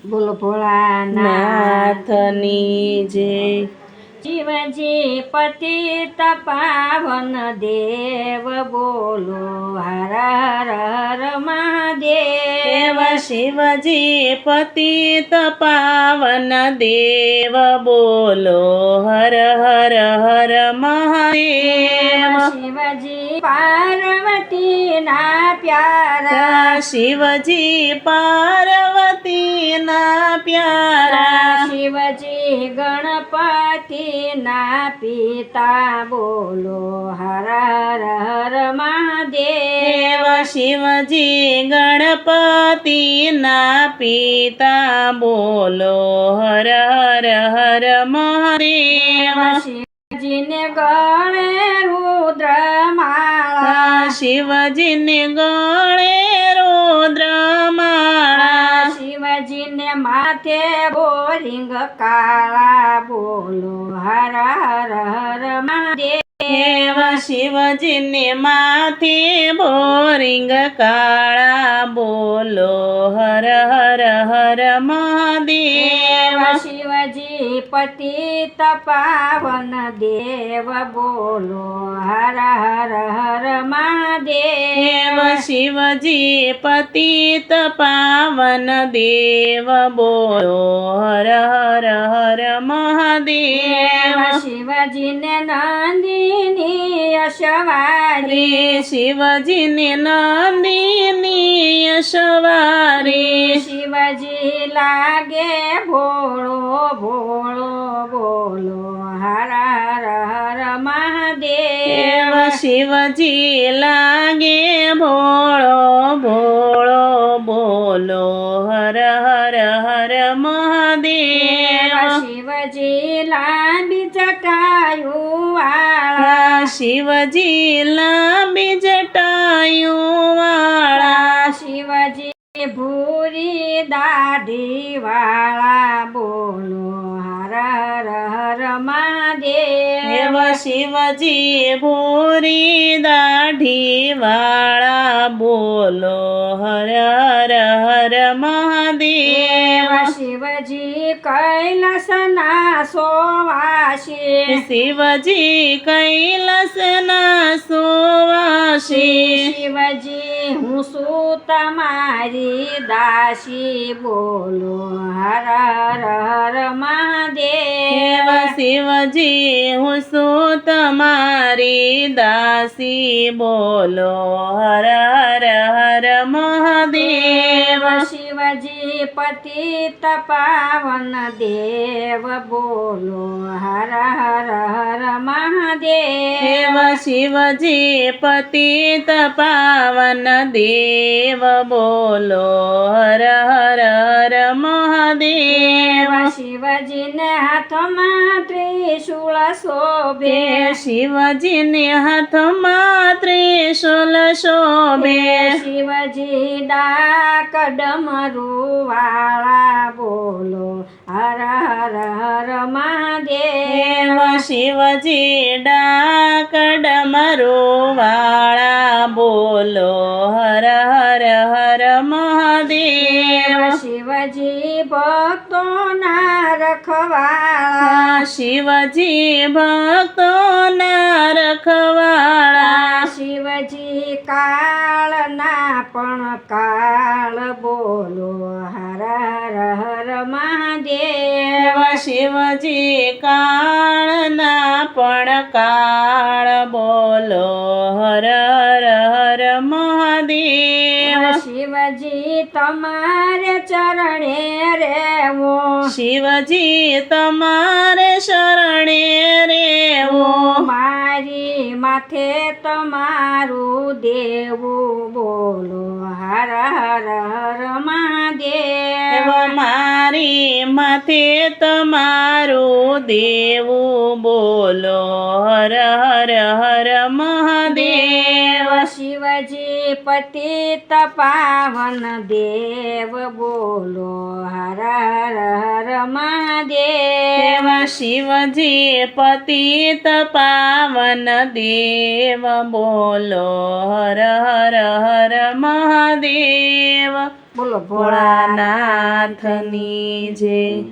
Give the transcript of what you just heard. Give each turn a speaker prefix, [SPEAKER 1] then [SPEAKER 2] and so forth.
[SPEAKER 1] બોલો ભોળાનાથની જય। શિવજી પતિત પાવન દેવ બોલો હર હર હર મહાદેવ।
[SPEAKER 2] શિવજી પતિત પાવન દેવ બોલો હર હર હર મહાદેવ।
[SPEAKER 1] શિવજી પાર્વતીના પ્યારા,
[SPEAKER 2] શિવજી પાર્વતીના પ્યારા।
[SPEAKER 1] શિવજી ગણપતિના પિતા બોલો હર હર હર મહાદેવ।
[SPEAKER 2] શિવજી ગણપતિના પિતા બોલો હર હર હર મહાદેવ।
[SPEAKER 1] શિવજીને ગળે રુદ્રમાળા,
[SPEAKER 2] શિવજીને ગળે રુદ્રમાળા।
[SPEAKER 1] શિવજીને માથે બોરિંગ કાળા બોલો હર હર હર મહાદેવ।
[SPEAKER 2] શિવજીને માથે બોરિંગ કાળા બોલો હર હર હર મહાદેવ।
[SPEAKER 1] શિવજી પતિત પાવન દેવ બોલો હર હર હર મહાદેવ।
[SPEAKER 2] શિવજી પતિત પાવન દેવ બોલો હર હર હર મહાદેવ।
[SPEAKER 1] શિવજીને નંદિની સવારી,
[SPEAKER 2] શિવજીને નંદિની સવારી।
[SPEAKER 1] શિવજી લાગે ભોળો ભોળો બોલો હર હર હર મહાદેવ।
[SPEAKER 2] શિવજી લાગે ભોળો ભોળો બોલો હર હર હર મહાદેવ।
[SPEAKER 1] શિવજી લાંબી જટાયું વાળા,
[SPEAKER 2] શિવજી લાંબી જટાયું વાળા।
[SPEAKER 1] શિવજી ભૂરી દાઢી વાળા બોલો હર હર હર મહાદેવ।
[SPEAKER 2] શિવજી ભૂરી દાઢી વાળા બોલો હર હર હર મહાદેવ।
[SPEAKER 1] શિવજી કૈલાસના સોવાસી,
[SPEAKER 2] શિવજી કૈલાસના સુવાસી।
[SPEAKER 1] શિવજી હું છું તમારી દાસી બોલો હર હર હર મહાદેવ।
[SPEAKER 2] શિવજી હું છું તમારી દાસી બોલો હર હર હર મહાદેવ।
[SPEAKER 1] શિવજી પતિત પાવન દેવ બોલો હર હર હર મહાદેવ।
[SPEAKER 2] શિવજી પતિત પાવન દેવ બોલો હર હર હર મહાદેવ।
[SPEAKER 1] શિવજીને હાથમાં ત્રિશૂળ શોભે,
[SPEAKER 2] શિવજીને હાથમાં ત્રિશૂલ શોભે।
[SPEAKER 1] શિવજી ડાક ડમરૂ વાળા બોલો હર હર હર મહાદેવ।
[SPEAKER 2] શિવજી ડાક ડમરૂ વાળા બોલો હર હર હર મહાદેવ।
[SPEAKER 1] શિવજી ભક્તોના રખવાળા,
[SPEAKER 2] શિવજી ભક્તોના રખવાળા।
[SPEAKER 1] શિવજી કાળના પણ કાળ બોલો હર હર હર મહાદેવ।
[SPEAKER 2] શિવજી કાળના પણ કાળ બોલો હર હર હર મહાદેવ।
[SPEAKER 1] શિવજી તમારે ચરણે રેવો,
[SPEAKER 2] શિવજી તમારે શરણે રેવો।
[SPEAKER 1] મારી માથે તમારું દેવું બોલો હર હર હર મહાદેવ।
[SPEAKER 2] મારી માથે તમારું દેવું બોલો હર હર હર મહાદેવ।
[SPEAKER 1] શિવજી પતિત પાવન દેવ બોલો હર હર હર મહાદેવ।
[SPEAKER 2] શિવજી પતિત પાવન દેવ બોલો હર હર હર મહાદેવ।
[SPEAKER 1] બોલો
[SPEAKER 2] ભોળાનાથની જય.